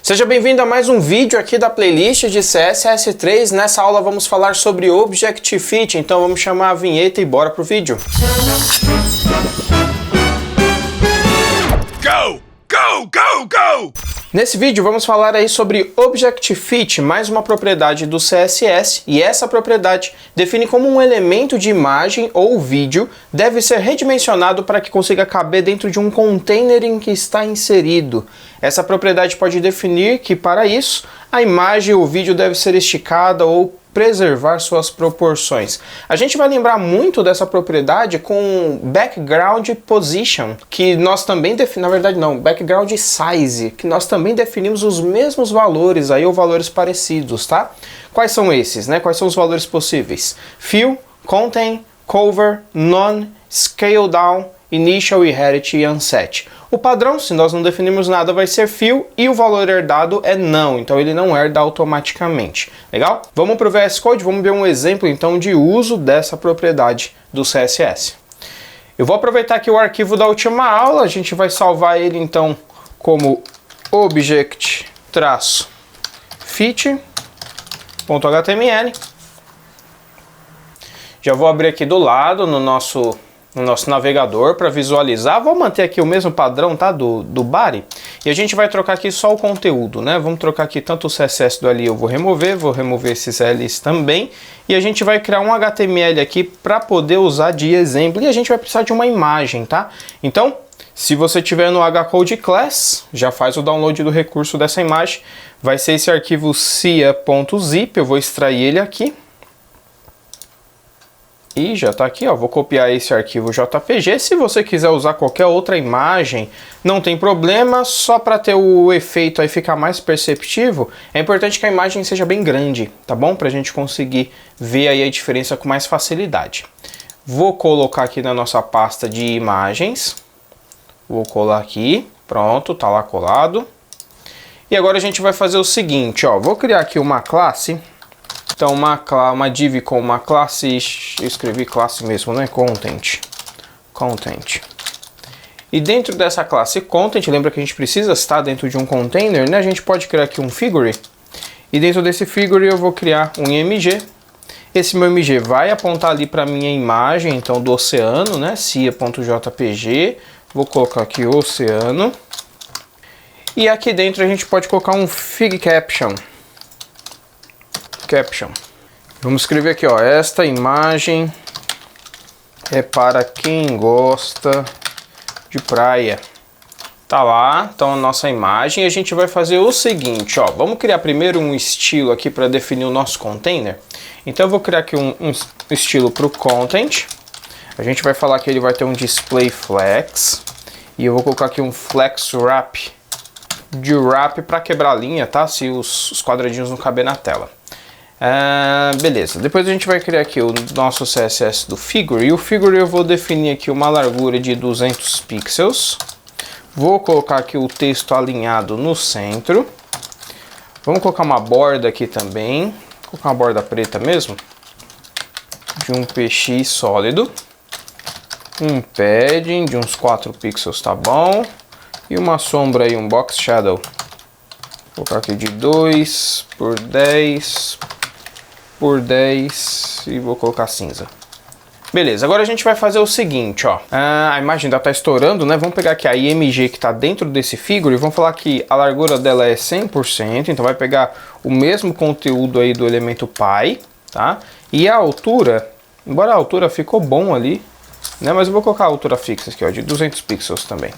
Seja bem-vindo a mais um vídeo aqui da playlist de CSS3. Nessa aula vamos falar sobre Objective-Fit, então vamos chamar a vinheta e bora pro vídeo. Go! Go! Go! Go! Nesse vídeo vamos falar aí sobre Objective-Fit, mais uma propriedade do CSS, e essa propriedade define como um elemento de imagem ou vídeo deve ser redimensionado para que consiga caber dentro de um container em que está inserido. Essa propriedade pode definir que, para isso, a imagem ou vídeo deve ser esticada ou preservar suas proporções. A gente vai lembrar muito dessa propriedade com background position, que nós também definimos, na verdade não, background size, que nós também definimos os mesmos valores aí, ou valores parecidos, tá? Quais são esses, né? Quais são os valores possíveis? Fill, contain, cover, none, scale down, initial, inherit e unset. O padrão, se nós não definirmos nada, vai ser fill e o valor herdado é não, então ele não herda automaticamente. Legal? Vamos para o VS Code, vamos ver um exemplo então de uso dessa propriedade do CSS. Eu vou aproveitar aqui o arquivo da última aula, a gente vai salvar ele então como object-fit.html. Já vou abrir aqui do lado no nosso navegador para visualizar. Vou manter aqui o mesmo padrão, tá? Do body. E a gente vai trocar aqui só o conteúdo, né? Vamos trocar aqui tanto o CSS do ali, eu vou remover esses Ls também. E a gente vai criar um HTML aqui para poder usar de exemplo. E a gente vai precisar de uma imagem, tá? Então, se você tiver no hcode class, já faz o download do recurso dessa imagem. Vai ser esse arquivo cia.zip, eu vou extrair ele aqui. E já está aqui, ó. Vou copiar esse arquivo JPG. Se você quiser usar qualquer outra imagem, não tem problema. Só para ter o efeito aí ficar mais perceptível, é importante que a imagem seja bem grande, tá bom? Para a gente conseguir ver aí a diferença com mais facilidade. Vou colocar aqui na nossa pasta de imagens. Vou colar aqui. Pronto, tá lá colado. E agora a gente vai fazer o seguinte, ó. Vou criar aqui uma classe. Então uma div com uma classe, eu escrevi classe mesmo, né? Content. E dentro dessa classe Content, lembra que a gente precisa estar dentro de um container, né? A gente pode criar aqui um figure. E dentro desse figure eu vou criar um img. Esse meu img vai apontar ali para minha imagem, então do oceano, né? cia.jpg. Vou colocar aqui oceano. E aqui dentro a gente pode colocar um fig caption. Vamos escrever aqui, ó, esta imagem é para quem gosta de praia. Tá lá, então a nossa imagem. A gente vai fazer o seguinte, ó, vamos criar primeiro um estilo aqui para definir o nosso container. Então eu vou criar aqui um estilo para o content. A gente vai falar que ele vai ter um display flex e eu vou colocar aqui um flex wrap de wrap para quebrar a linha, tá? Se os quadradinhos não caber na tela. Beleza, depois a gente vai criar aqui o nosso CSS do figure, e o figure eu vou definir aqui uma largura de 200 pixels, vou colocar aqui o texto alinhado no centro, vamos colocar uma borda aqui também, vou colocar uma borda preta mesmo, de um px sólido, um padding de uns 4 pixels, tá bom, e uma sombra aí, um box shadow, vou colocar aqui de 2 por 10 por 10 e vou colocar cinza. Beleza, agora a gente vai fazer o seguinte, ó. A imagem ainda tá estourando, né? Vamos pegar aqui a img que tá dentro desse figure e vamos falar que a largura dela é 100%, então vai pegar o mesmo conteúdo aí do elemento pi, tá? E a altura, embora a altura ficou bom ali, né? Mas eu vou colocar a altura fixa aqui, ó, de 200 pixels também.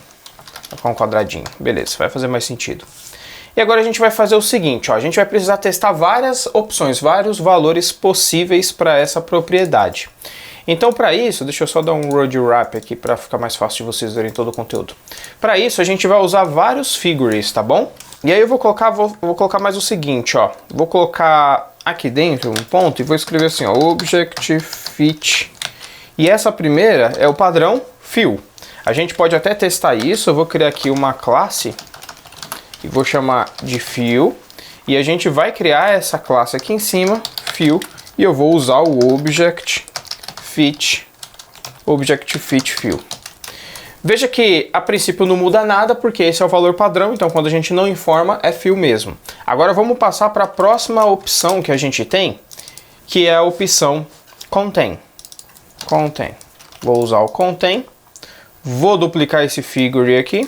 Vou colocar um quadradinho, beleza, vai fazer mais sentido. E agora a gente vai fazer o seguinte, ó, a gente vai precisar testar várias opções, vários valores possíveis para essa propriedade. Então para isso, deixa eu só dar um road wrap aqui para ficar mais fácil de vocês verem todo o conteúdo. Para isso a gente vai usar vários figures, tá bom? E aí eu vou colocar mais o seguinte, ó, vou colocar aqui dentro um ponto e vou escrever assim, ó, Objective-Fit. E essa primeira é o padrão fill. A gente pode até testar isso, eu vou criar aqui uma classe e vou chamar de fill, e a gente vai criar essa classe aqui em cima, fill, e eu vou usar o Objective-Fit fill. Veja que a princípio não muda nada, porque esse é o valor padrão, então quando a gente não informa é fio mesmo. Agora vamos passar para a próxima opção que a gente tem, que é a opção Contain. Contain. Vou usar o Contain, vou duplicar esse figure aqui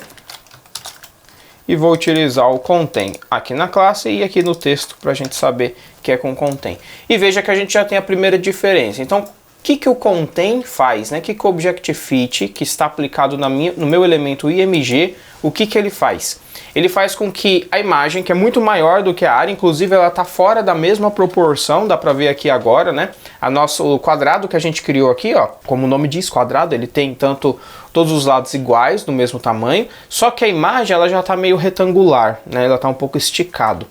e vou utilizar o Contain aqui na classe e aqui no texto para a gente saber que é com Contain. E veja que a gente já tem a primeira diferença. Então, o que o Contain faz, né? O que o Objective-Fit, que está aplicado no meu elemento IMG, o que ele faz? Ele faz com que a imagem, que é muito maior do que a área, inclusive ela está fora da mesma proporção, dá para ver aqui agora, né? O quadrado que a gente criou aqui, ó, como o nome diz, quadrado, ele tem todos os lados iguais, do mesmo tamanho, só que a imagem ela já está meio retangular, né? Ela está um pouco esticado.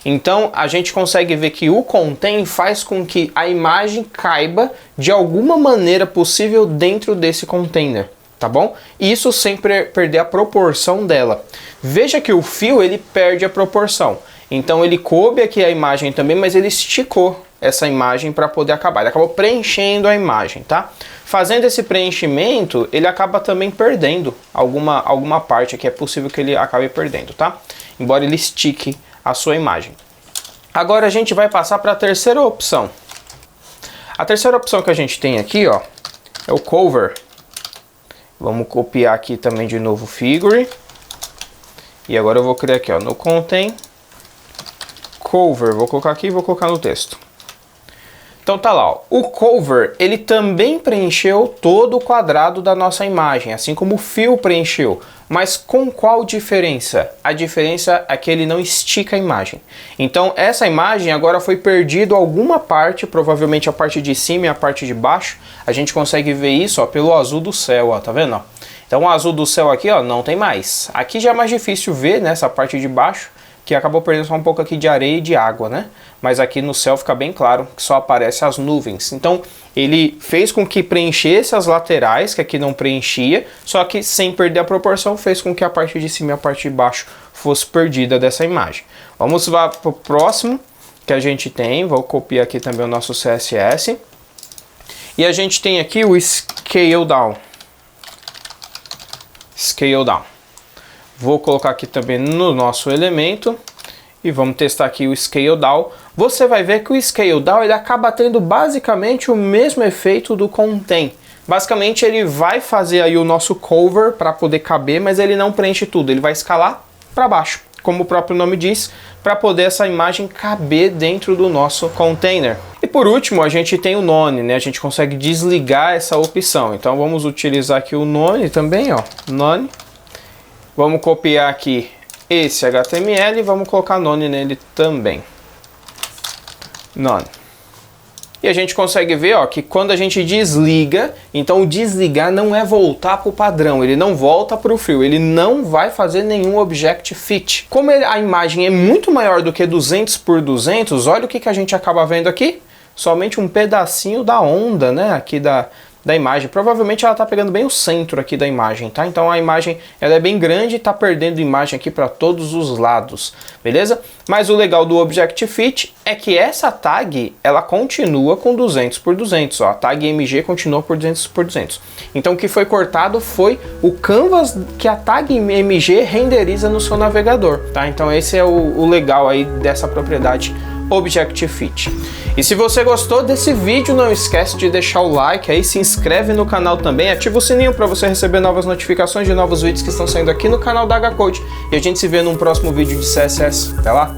Então a gente consegue ver que o Contain faz com que a imagem caiba de alguma maneira possível dentro desse container, tá bom? Isso sem perder a proporção dela. Veja que o fio ele perde a proporção. Então ele coube aqui a imagem também, mas ele esticou essa imagem para poder acabar. Ele acabou preenchendo a imagem, tá? Fazendo esse preenchimento, ele acaba também perdendo alguma parte aqui. É possível que ele acabe perdendo, tá? Embora ele estique a sua imagem. Agora a gente vai passar para a terceira opção. A terceira opção que a gente tem aqui, ó, é o Cover. Vamos copiar aqui também de novo o Figure. E agora eu vou criar aqui, ó, no Contain, Cover. Vou colocar aqui e vou colocar no texto. Então tá lá, ó. O Cover, ele também preencheu todo o quadrado da nossa imagem, assim como o fio preencheu. Mas com qual diferença? A diferença é que ele não estica a imagem. Então essa imagem agora foi perdida alguma parte, provavelmente a parte de cima e a parte de baixo. A gente consegue ver isso, ó, pelo azul do céu, ó, tá vendo? Ó? Então o azul do céu aqui, ó, não tem mais. Aqui já é mais difícil ver, né, essa parte de baixo, que acabou perdendo só um pouco aqui de areia e de água, né? Mas aqui no céu fica bem claro que só aparece as nuvens. Então ele fez com que preenchesse as laterais, que aqui não preenchia, só que sem perder a proporção, fez com que a parte de cima e a parte de baixo fosse perdida dessa imagem. Vamos lá para o próximo que a gente tem. Vou copiar aqui também o nosso CSS. E a gente tem aqui o Scale Down. Scale Down. Vou colocar aqui também no nosso elemento e vamos testar aqui o Scale Down. Você vai ver que o Scale Down ele acaba tendo basicamente o mesmo efeito do Contain. Basicamente ele vai fazer aí o nosso cover para poder caber, mas ele não preenche tudo, ele vai escalar para baixo, como o próprio nome diz, para poder essa imagem caber dentro do nosso container. E por último a gente tem o None, né? A gente consegue desligar essa opção. Então vamos utilizar aqui o None também, ó, None. Vamos copiar aqui esse HTML e vamos colocar None nele também. None. E a gente consegue ver, ó, que quando a gente desliga, então o desligar não é voltar para o padrão, ele não volta para o fio, ele não vai fazer nenhum Objective-Fit. Como a imagem é muito maior do que 200 por 200, olha o que a gente acaba vendo aqui. Somente um pedacinho da onda, né, aqui da imagem. Provavelmente ela está pegando bem o centro aqui da imagem, tá? Então a imagem ela é bem grande e está perdendo imagem aqui para todos os lados, beleza? Mas o legal do Objective-Fit é que essa tag ela continua com 200 por 200, ó. A tag MG continua por 200 por 200. Então o que foi cortado foi o canvas que a tag MG renderiza no seu navegador, tá? Então esse é o legal aí dessa propriedade Objective-Fit. E se você gostou desse vídeo, não esquece de deixar o like aí, se inscreve no canal também, ativa o sininho para você receber novas notificações de novos vídeos que estão saindo aqui no canal da HCode. E a gente se vê num próximo vídeo de CSS. Até lá!